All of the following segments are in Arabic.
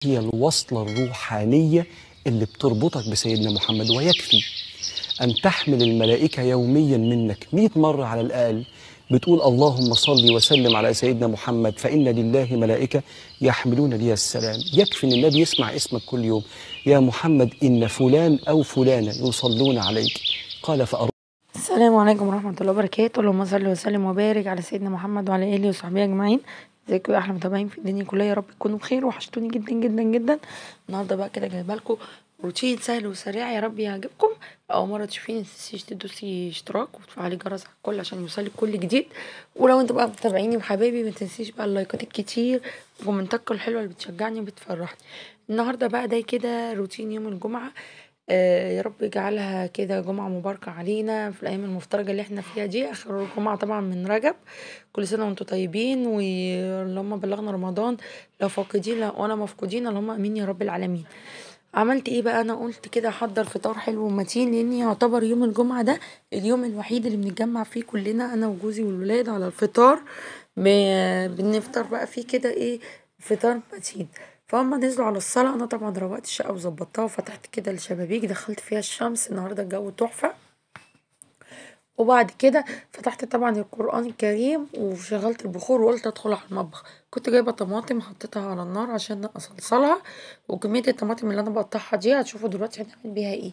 هي الوصلة الروحانية اللي بتربطك بسيدنا محمد، ويكفي أن تحمل الملائكة يوميا منك 100 مرة على الأقل بتقول اللهم صل وسلم على سيدنا محمد فإن لله ملائكة يحملون لي السلام. يكفي أن النبي يسمع اسمك كل يوم، يا محمد إن فلان أو فلانة يصلون عليك، قال فأرد. السلام عليكم ورحمة الله وبركاته. اللهم صل وسلم وبارك على سيدنا محمد وعلى آله وصحبه أجمعين. ازيكم يا أحلى متابعين في الدنيا كلها، يا رب تكونوا بخير، وحشتوني جدا جدا جدا. النهارده بقى كده جايبه لكم روتين سهل وسريع، يا رب يعجبكم. أول مرة تشوفيني متنسيش تدوسي اشتراك وتفعلي جرس على الكل عشان يوصلك كل جديد. ولو انتوا بقى متابعيني وحبايبي متنسيش بقى اللايكات الكتير وكومنتاتكم الحلوة اللي بتشجعني وبتفرحني. النهارده بقى ده كده روتين يوم الجمعة. يا رب يجعلها كده جمعة مباركة علينا في الأيام المفترجة اللي احنا فيها دي، آخر جمعة طبعا من رجب. كل سنة وانتم طيبين، واللهم بلغنا رمضان. لو فاقدين وانا مفقودين، اللهم امين يا رب العالمين. عملت ايه بقى؟ انا قلت كده احضر فطار حلو ومتين، لان يعتبر يوم الجمعة ده اليوم الوحيد اللي بنتجمع فيه كلنا، انا وجوزي والولاد، على الفطار. بنفطر بقى فيه كده ايه، فطار متين. فهم نزلوا على الصلاة، انا طبعا روقت الشقة وظبطتها وفتحت كده الشبابيك، دخلت فيها الشمس، النهارده الجو تحفة. وبعد كده فتحت طبعا القرآن الكريم وشغلت البخور وقلت ادخل على المطبخ. كنت جايبة طماطم حطيتها على النار عشان اصلصلها، وكمية الطماطم اللي انا بقطعها دي هتشوفوا دلوقتي هنعمل بيها ايه.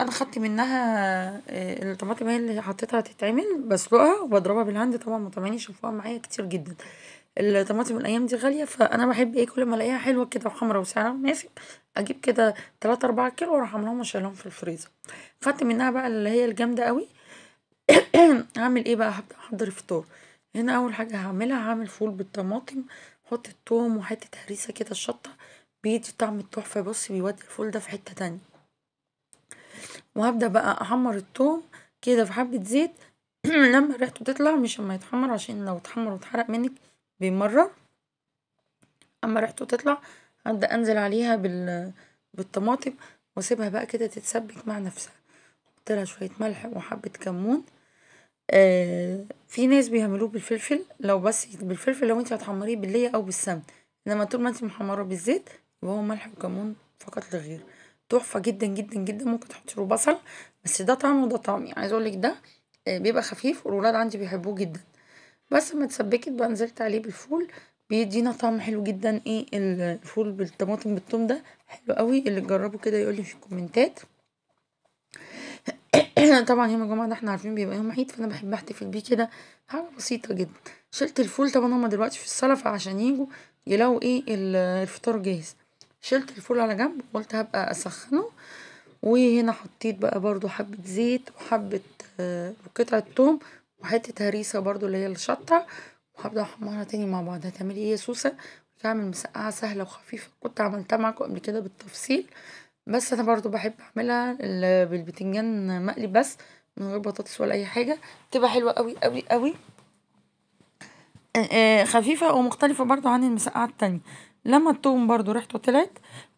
انا خدت منها الطماطم هي اللي حطيتها تتعمل، بسلقها وبضربها بالهاند، طبعا مطمئنين شوفوها معايا كتير جدا. الطماطم الايام دي غاليه، فانا بحب ايه كل ما الاقيها حلوه كده وحمرا وسعرها مناسب اجيب كده 3 4 كيلو واروح عاملاهم وشايلهم في الفريزر. خدت منها بقى اللي هي الجامده قوي. هعمل ايه بقى؟ هبدا احضر الفطار. هنا اول حاجه هعملها، هعمل فول بالطماطم، احط التوم وحته هريسه كده، الشطه بيدي طعم التحفه، بص بيودي الفول ده في حته تانية. وهبدا بقى احمر التوم كده في حبه زيت لما ريحته تطلع، مش لما يتحمر عشان لو اتحمر واتحرق منك بمره. اما ريحته تطلع هبدا انزل عليها بالطماطم، واسيبها بقى كده تتسبك مع نفسها. احط لها شويه ملح وحبه كمون. في ناس بيعملوه بالفلفل، لو بس بالفلفل لو انت هتحمريه بالليه او بالسمن، انما طول ما انت محمره بالزيت يبقى هو ملح وكمون فقط لا غير. تحفه جدا جدا جدا. ممكن تحطي له بصل، بس ده طعم وده طعم، يعني عايزه اقول لك ده بيبقى خفيف والولاد عندي بيحبوه جدا. بس ما اتسبكت بقى نزلت عليه بالفول، بيدينا طعم حلو جدا. ايه الفول بالطماطم بالثوم ده حلو قوي، اللي جربه كده يقول لي في الكومنتات. طبعا يوم الجمعه ده احنا عارفين بيبقى يوم عيد، فانا بحب احتفل بيه كده حاجه بسيطه جدا. شلت الفول طبعا، هما دلوقتي في الصلاه فعشان يجوا يلاقوا ايه الفطار جاهز. شلت الفول على جنب وقلت هبقى اسخنه. وهنا حطيت بقى برضو حبة زيت وحبة قطعة توم وحتة هريسة برضو اللي هي الشطة، وهبدأ احمرها تاني مع بعض. هتعملي ايه يا سوسة؟ تعمل مسقعة سهلة وخفيفة، كنت عملتها معاكم قبل كده بالتفصيل، بس انا برضو بحب اعملها بالبتنجان مقلي بس، من غير بطاطس ولا اي حاجة. تبقى حلوة قوي قوي قوي. خفيفة ومختلفة برضو عن المسقعة التانية. لما التوم برضو ريحته طلعت،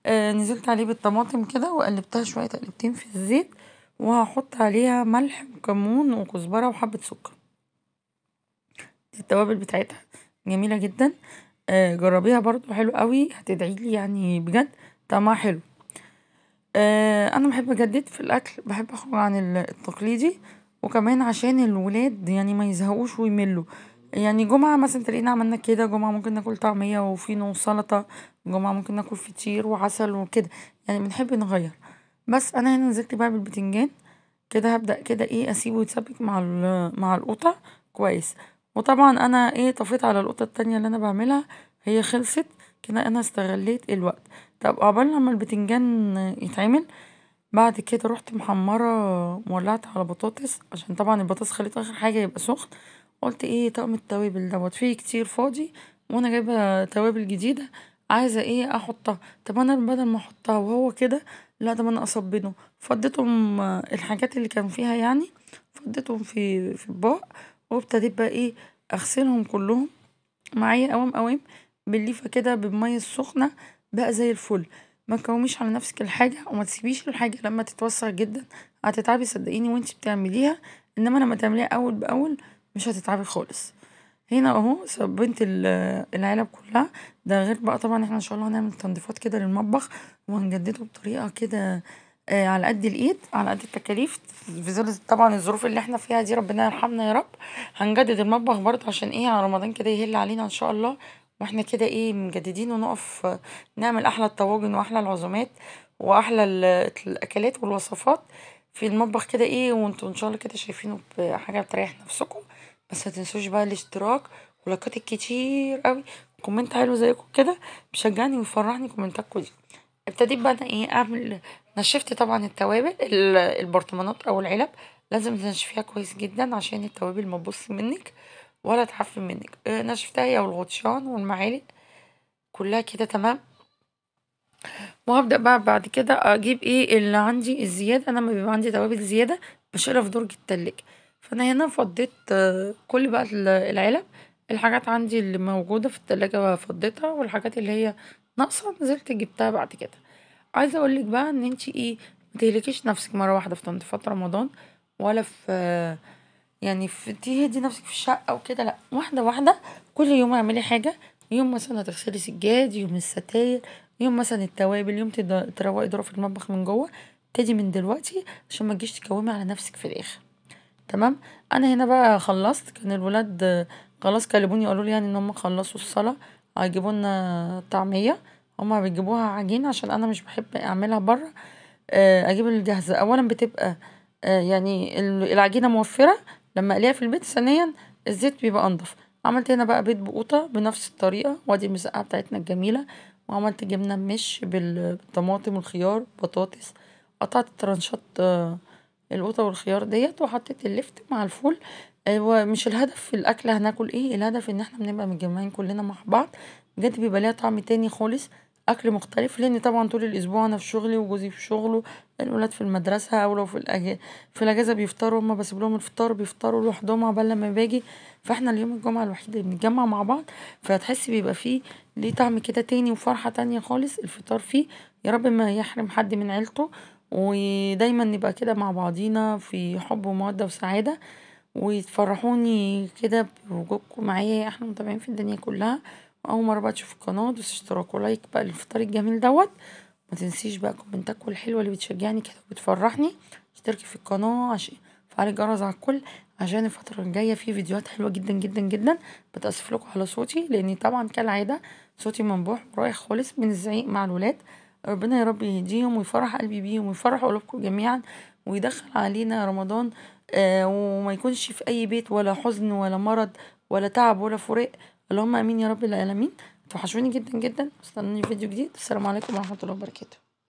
نزلت عليه بالطماطم كده وقلبتها شوية تقلبتين في الزيت، وهحط عليها ملح وكمون وكزبرة وحبة سكر. دي التوابل بتاعتها جميلة جدا. جربيها برضو حلو قوي، هتدعيلي يعني بجد، طعمها حلو. انا بحب اجدد في الاكل، بحب اخرج عن التقليدي، وكمان عشان الولاد يعني ما يزهقوش ويملوا. يعني جمعة مثلا تلاقينا عملنا كده، جمعة ممكن ناكل طعمية وفينو وسلطة، جمعة ممكن ناكل فطير وعسل وكده، يعني بنحب نغير. بس انا هنا نزلت بقى بالبتنجان كده، هبدأ كده ايه اسيبه يتسبك مع القطع كويس. وطبعا انا ايه طفيت على القطة التانية اللي انا بعملها، هي خلصت كده، انا استغليت الوقت. طب عقبال لما البتنجان يتعمل، بعد كده رحت محمرة، مولعت على بطاطس عشان طبعا البطاطس خليت اخر حاجة يبقى سخن. قلت ايه طقم التوابل دوت فيه كتير فاضي، وانا جايبة توابل جديدة عايزة ايه احطها. طب انا بدل ما احطها وهو كده، لا ده انا اصبنه. فضيتهم الحاجات اللي كان فيها يعني، فضيتهم في اطباق، وابتديت بقى ايه اغسلهم كلهم معايا قوام قوام بالليفة كده بالمية السخنة، بقى زي الفل. ما تكوميش على نفسك الحاجة، وما تسيبيش الحاجة لما تتوسع جدا، هتتعبي صدقيني وانتي بتعمليها، انما لما تعمليها اول باول مش هتتعبي خالص. هنا اهو صبنت العلب كلها. ده غير بقى طبعا احنا ان شاء الله هنعمل تنظيفات كده للمطبخ وهنجدده بطريقه كده على قد الايد، على قد التكاليف، في ظل طبعا الظروف اللي احنا فيها دي، ربنا يرحمنا يا رب. هنجدد المطبخ برضه عشان ايه، على رمضان كده يهل علينا ان شاء الله، واحنا كده ايه مجددين، ونقف نعمل احلى الطواجن واحلى العزومات واحلى الاكلات والوصفات في المطبخ كده ايه، وانتوا ان شاء الله كده شايفينه بحاجه تريح نفسكم. بس متنسوش بقى الاشتراك ولايكات الكتير قوي، كومنت حلو زيكم كده بيشجعني ويفرحني كومنتاتكم دي. ابتديت بقى انا ايه اعمل، نشفت طبعا التوابل، البرطمانات او العلب لازم تنشفيها كويس جدا عشان التوابل ما تبص منك ولا تعفن منك. نشفتها هي والغطيان والمعالق كلها كده تمام. وهبدأ بقى بعد كده اجيب ايه اللي عندي الزيادة، انا لما بيبقى عندي توابل زيادة بشيلها في درج التلاجة. فانا هنا فضيت كل بقى العلب، الحاجات عندي اللي موجودة في التلاجة فضيتها، والحاجات اللي هي ناقصة نزلت جبتها بعد كده. عايزة اقولك بقى ان انتي ايه متهلكيش نفسك مرة واحدة في تنظيفات رمضان، ولا في يعني في تهدي نفسك في الشقة وكده، لا، واحدة واحدة. كل يوم اعملي حاجة. يوم مثلا هتغسلي سجاد، يوم الستاير، يوم مثلا التوابل، يوم تروقي ظروف المطبخ من جوه. ابتدي من دلوقتي عشان ما تجيش تكومي على نفسك في الاخر. تمام. انا هنا بقى خلصت، كان الولاد خلاص كلموني قالوا لي يعني ان هم خلصوا الصلاة، هيجيبوا لنا طعمية. هما بيجيبوها عجين عشان انا مش بحب اعملها بره، اجيب الجاهزة. اولا بتبقى يعني العجينة موفرة لما اقليها في البيت، ثانيا الزيت بيبقى انضف. عملت هنا بقى بيض بقوطة بنفس الطريقة، وادي المسقعة بتاعتنا الجميلة. وعملت جبنة مش بالطماطم والخيار بطاطس، قطعت ترانشات القوطة والخيار ديت، وحطيت اللفت مع الفول. ومش الهدف في الأكل هناكل ايه، الهدف ان احنا بنبقى متجمعين كلنا مع بعض. بجد بيبقى ليها طعم تاني خالص، أكل مختلف. لأن طبعا طول الأسبوع أنا في شغلي وجوزي في شغله، الولاد في المدرسة، أو لو في الأجازة بيفطروا هما، بسيب لهم الفطار بيفطروا لوحدهم عقبال لما باجي. فاحنا اليوم الجمعة الوحيد اللي بنتجمع مع بعض، فتحسي بيبقى فيه ليه طعم كده تاني وفرحة تانية خالص الفطار فيه. يا رب ما يحرم حد من عيلته، ودايما نبقى كده مع بعضينا في حب ومودة وسعادة، وتفرحوني كده بوجودكم معايا. احنا متابعين في الدنيا كلها، واول مره بقى تشوف القناه دوس اشتراك ولايك بقى للفطار الجميل دوت. ما تنسيش بقى كومنتاتكم الحلوه اللي بتشجعني كده وبتفرحني. اشتركي في القناه عشان فعلي الجرس على الكل، عشان الفتره الجايه في فيديوهات حلوه جدا جدا جدا. بتاسف لكم على صوتي، لاني طبعا كالعاده صوتي منبوح ورايح خالص من الزعيق مع الولاد. ربنا يا رب يهديهم ويفرح قلبي بيهم ويفرح قلوبكم جميعا، ويدخل علينا رمضان وما يكونش في اي بيت ولا حزن ولا مرض ولا تعب ولا فراق. اللهم امين يا رب العالمين. توحشوني جدا جدا، استنوني في فيديو جديد. السلام عليكم ورحمه الله وبركاته.